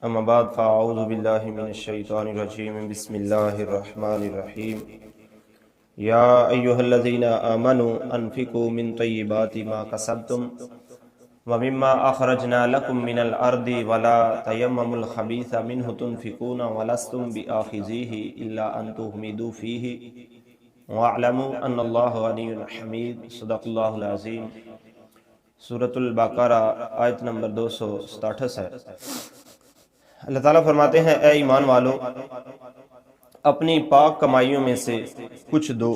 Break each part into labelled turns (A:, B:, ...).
A: اما بعد فاعوذ باللہ من الشیطان الرجیم بسم اللہ الرحمن الرحیم یا ایہا الذین آمنوا انفقوا من طیبات ما کسبتم ومما اخرجنا لکم من الارض ولا تیمموا الخبیث منہ تنفقون ولستم بآخذیہ الا ان تغمضوا فیہ واعلموا ان اللہ غنی حمید۔ صدق اللہ العظیم۔ سورۃ البقرہ آیت نمبر 267 ہے۔ اللہ تعالیٰ فرماتے ہیں اے ایمان والو، اپنی پاک کمائیوں میں سے کچھ دو،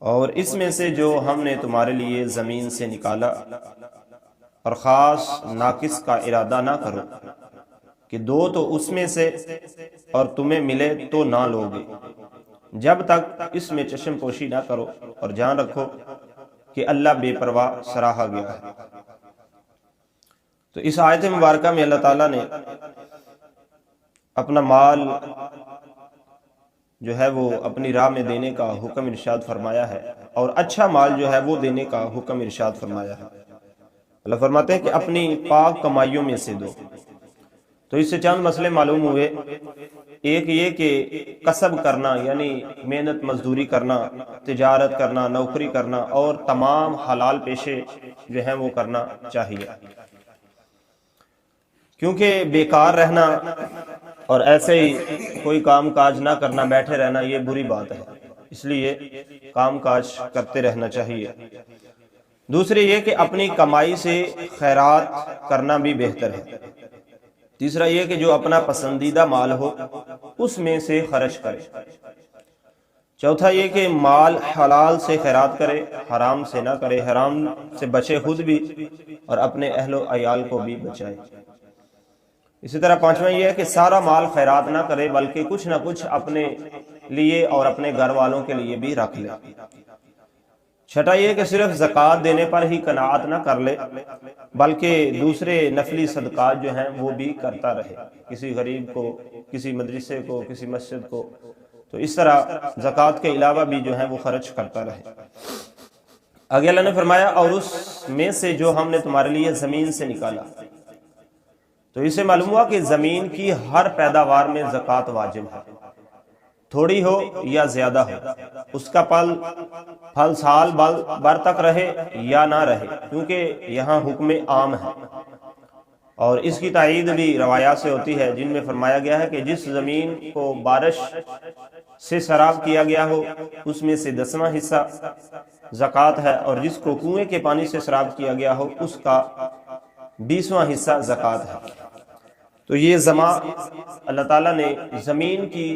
A: اور اس میں سے جو ہم نے تمہارے لیے زمین سے نکالا، اور خاص ناقص کا ارادہ نہ کرو کہ دو تو اس میں سے اور تمہیں ملے تو نہ لوگے، جب تک اس میں چشم پوشی نہ کرو، اور جان رکھو کہ اللہ بے پرواہ سراہا گیا ہے۔ تو اس آیت مبارکہ میں اللہ تعالیٰ نے اپنا مال جو ہے وہ اپنی راہ میں دینے کا حکم ارشاد فرمایا ہے، اور اچھا مال جو ہے وہ دینے کا حکم ارشاد فرمایا ہے۔ اللہ فرماتے ہیں کہ اپنی پاک کمائیوں میں سے دو۔ تو اس سے چند مسئلے معلوم ہوئے۔ ایک یہ کہ کسب کرنا یعنی محنت مزدوری کرنا، تجارت کرنا، نوکری کرنا، اور تمام حلال پیشے جو ہیں وہ کرنا چاہیے، کیونکہ بیکار رہنا اور ایسے ہی کوئی کام کاج نہ کرنا، بیٹھے رہنا، یہ بری بات ہے۔ اس لیے کام کاج کرتے رہنا چاہیے۔ دوسری یہ کہ اپنی کمائی سے خیرات کرنا بھی بہتر ہے۔ تیسرا یہ کہ جو اپنا پسندیدہ مال ہو اس میں سے خرچ کرے۔ چوتھا یہ کہ مال حلال سے خیرات کرے، حرام سے نہ کرے، حرام سے بچے خود بھی اور اپنے اہل و عیال کو بھی بچائے۔ اسی طرح پانچواں یہ ہے کہ سارا مال خیرات نہ کرے، بلکہ کچھ نہ کچھ اپنے لیے اور اپنے گھر والوں کے لیے بھی رکھ لے۔ چھٹا یہ کہ صرف زکوٰۃ دینے پر ہی قناعت نہ کر لے، بلکہ دوسرے نفلی صدقات جو ہیں وہ بھی کرتا رہے، کسی غریب کو، کسی مدرسے کو، کسی مسجد کو۔ تو اس طرح زکوٰۃ کے علاوہ بھی جو ہے وہ خرچ کرتا رہے۔ آگے اللہ نے فرمایا اور اس میں سے جو ہم نے تمہارے لیے زمین سے نکالا۔ تو اسے معلوم ہوا کہ زمین کی ہر پیداوار میں زکوٰۃ واجب ہے، تھوڑی ہو یا زیادہ ہو، اس کا پھل سال بھر تک رہے یا نہ رہے، کیونکہ یہاں حکم عام ہے، اور اس کی تائید بھی روایات سے ہوتی ہے، جن میں فرمایا گیا ہے کہ جس زمین کو بارش سے سیراب کیا گیا ہو اس میں سے 10واں حصہ زکوٰۃ ہے، اور جس کو کنویں کے پانی سے سیراب کیا گیا ہو اس کا 20واں حصہ زکوٰۃ ہے۔ تو یہ اللہ تعالیٰ نے زمین کی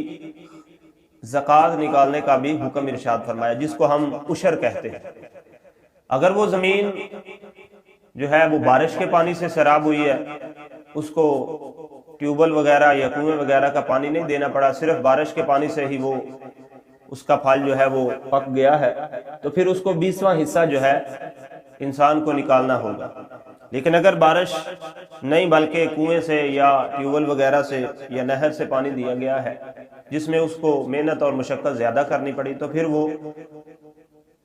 A: زکوٰۃ نکالنے کا بھی حکم ارشاد فرمایا، جس کو ہم عشر کہتے ہیں۔ اگر وہ زمین جو ہے وہ بارش کے پانی سے سیراب ہوئی ہے، اس کو ٹیوبل وغیرہ یا کنویں وغیرہ کا پانی نہیں دینا پڑا، صرف بارش کے پانی سے ہی وہ اس کا پھل جو ہے وہ پک گیا ہے، تو پھر اس کو 20واں حصہ جو ہے انسان کو نکالنا ہوگا۔ لیکن اگر بارش نہیں بلکہ کنویں سے یا ٹیوبل وغیرہ سے یا نہر سے پانی دیا گیا ہے، جس میں اس کو محنت اور مشقت زیادہ کرنی پڑی، تو پھر وہ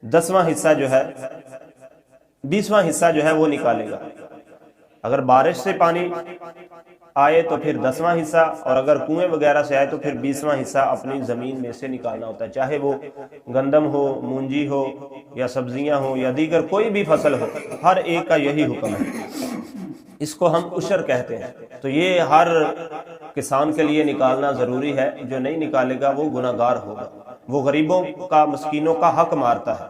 A: 10واں حصہ جو ہے 20واں حصہ جو ہے وہ نکالے گا۔ اگر بارش سے پانی آئے تو پھر 10واں حصہ، اور اگر کنویں وغیرہ سے آئے تو پھر 20واں حصہ اپنی زمین میں سے نکالنا ہوتا ہے، چاہے وہ گندم ہو، مونجی ہو، یا سبزیاں ہو، یا دیگر کوئی بھی فصل ہو، ہر ایک کا یہی حکم ہے۔ اس کو ہم عشر کہتے ہیں۔ تو یہ ہر کسان کے لیے نکالنا ضروری ہے، جو نہیں نکالے گا وہ گناہ گار ہوگا، وہ غریبوں کا، مسکینوں کا حق مارتا ہے۔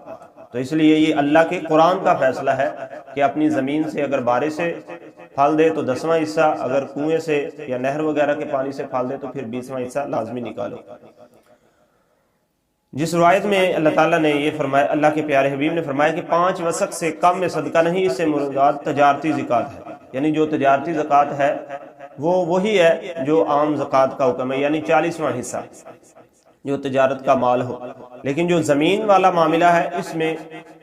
A: تو اس لیے یہ اللہ کے قرآن کا فیصلہ ہے کہ اپنی زمین سے اگر بارش سے پھل دے تو 10واں حصہ، اگر کنویں سے یا نہر وغیرہ کے پانی سے پھل دے تو پھر 20واں حصہ لازمی نکالو۔ جس روایت میں اللہ تعالیٰ نے یہ فرمایا، اللہ کے پیارے حبیب نے فرمایا کہ 5 وسق سے کم میں صدقہ نہیں، اس سے مراد تجارتی زکوٰۃ ہے، یعنی جو تجارتی زکوٰۃ ہے وہ وہی ہے جو عام زکوٰۃ کا حکم ہے، یعنی 40واں حصہ جو تجارت کا مال ہو۔ لیکن جو زمین والا معاملہ ہے اس میں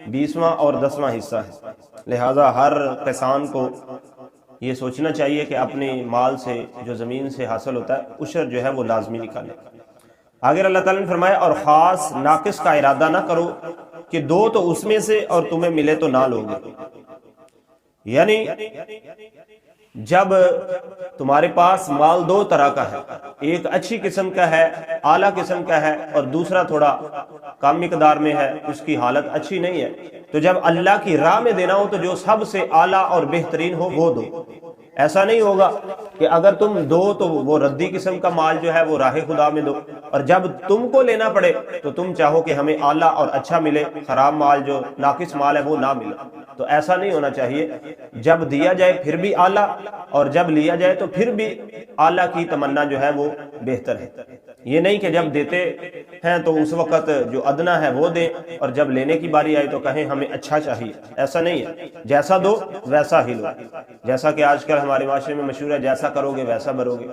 A: 20واں اور 10واں حصہ ہے۔ لہٰذا ہر کسان کو یہ سوچنا چاہیے کہ اپنے مال سے جو زمین سے حاصل ہوتا ہے عشر جو ہے وہ لازمی نکالے۔ آگے اللہ تعالیٰ نے فرمایا اور خاص ناقص کا ارادہ نہ کرو کہ دو تو اس میں سے اور تمہیں ملے تو نہ لوگے، یعنی جب تمہارے پاس مال دو طرح کا ہے، ایک اچھی قسم کا ہے، اعلیٰ قسم کا ہے، اور دوسرا تھوڑا کم مقدار میں ہے، اس کی حالت اچھی نہیں ہے، تو جب اللہ کی راہ میں دینا ہو تو جو سب سے اعلیٰ اور بہترین ہو وہ دو۔ ایسا نہیں ہوگا کہ اگر تم دو تو وہ ردی قسم کا مال جو ہے وہ راہ خدا میں دو، اور جب تم کو لینا پڑے تو تم چاہو کہ ہمیں اعلیٰ اور اچھا ملے، خراب مال جو ناقص مال ہے وہ نہ ملے۔ تو ایسا نہیں ہونا چاہیے، جب دیا جائے پھر بھی اعلیٰ، اور جب لیا جائے تو پھر بھی اعلیٰ کی تمنا جو ہے وہ بہتر ہے۔ یہ نہیں کہ جب دیتے ہیں تو اس وقت جو ادنا ہے وہ دیں، اور جب لینے کی باری آئی تو کہیں ہمیں اچھا چاہیے، ایسا نہیں ہے۔ جیسا دو ویسا ہی لو، جیسا کہ آج کل ہمارے معاشرے میں مشہور ہے، جیسا کرو گے ویسا بھرو گے۔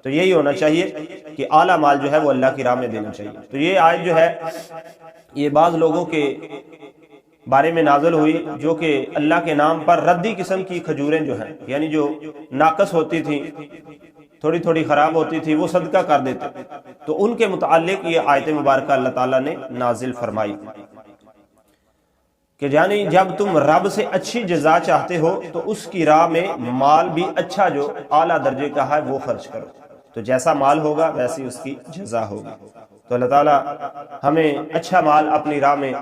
A: تو یہی ہونا چاہیے کہ اعلیٰ مال جو ہے وہ اللہ کی راہ میں دینا چاہیے۔ تو یہ آیت جو ہے یہ بعض لوگوں کے بارے میں نازل ہوئی جو کہ اللہ کے نام پر ردی قسم کی کھجوریں جو ہیں، یعنی جو ناقص ہوتی تھیں، تھوڑی تھوڑی خراب ہوتی تھی، وہ صدقہ کر دیتے، تو ان کے متعلق یہ آیت مبارکہ اللہ تعالیٰ نے نازل فرمائی کہ یعنی جب تم رب سے اچھی جزا چاہتے ہو تو اس کی راہ میں مال بھی اچھا جو اعلیٰ درجے کا ہے وہ خرچ کرو، تو جیسا مال ہوگا ویسی اس کی جزا ہوگی۔ تو اللہ تعالیٰ ہمیں اچھا مال اپنی راہ میں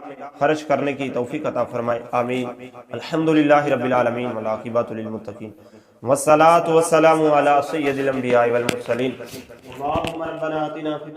A: خرچ کرنے کی توفیق عطا فرمائے، آمین۔ الحمدللہ رب العالمین والعاقبۃ للمتقین، والصلاۃ والسلام علی سید الانبیاء والمرسلین۔ اللہم ربنا آتنا